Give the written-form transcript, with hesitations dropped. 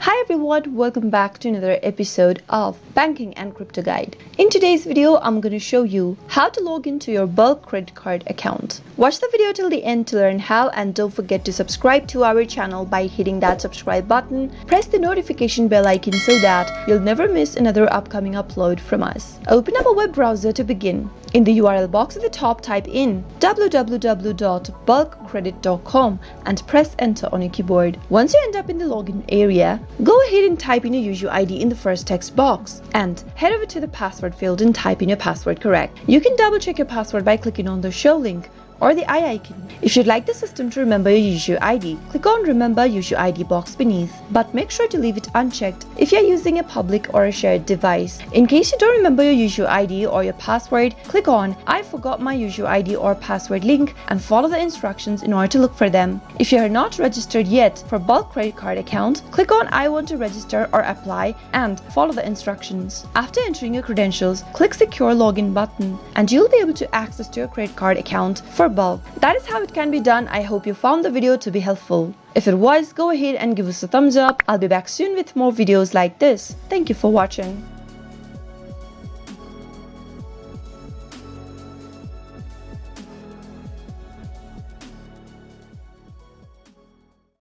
Hi everyone, welcome back to another episode of Banking and Crypto Guide. In today's video, I'm going to show you how to log into your Belk credit card account. Watch the video till the end to learn how, and don't forget to subscribe to our channel by hitting that subscribe button. Press the notification bell icon so that you'll never miss another upcoming upload from us. Open up a web browser to begin. In the URL box at the top, type in www.belkcredit.com and press enter on your keyboard. Once you end up in the login area, go ahead and type in your user ID in the first text box and head over to the password field and type in your password correct. You can double check your password by clicking on the show link or the eye icon. If you'd like the system to remember your user ID, click on Remember User ID box beneath, but make sure to leave it unchecked if you're using a public or a shared device. In case you don't remember your user ID or your password, click on I forgot my user ID or password link and follow the instructions in order to look for them. If you are not registered yet for Belk credit card account, click on I want to register or apply and follow the instructions. After entering your credentials, click Secure Login button and you'll be able to access to your credit card account for Belk. That is how it can be done. I hope you found the video to be helpful. If it was, go ahead and give us a thumbs up. I'll be back soon with more videos like this. Thank you for watching.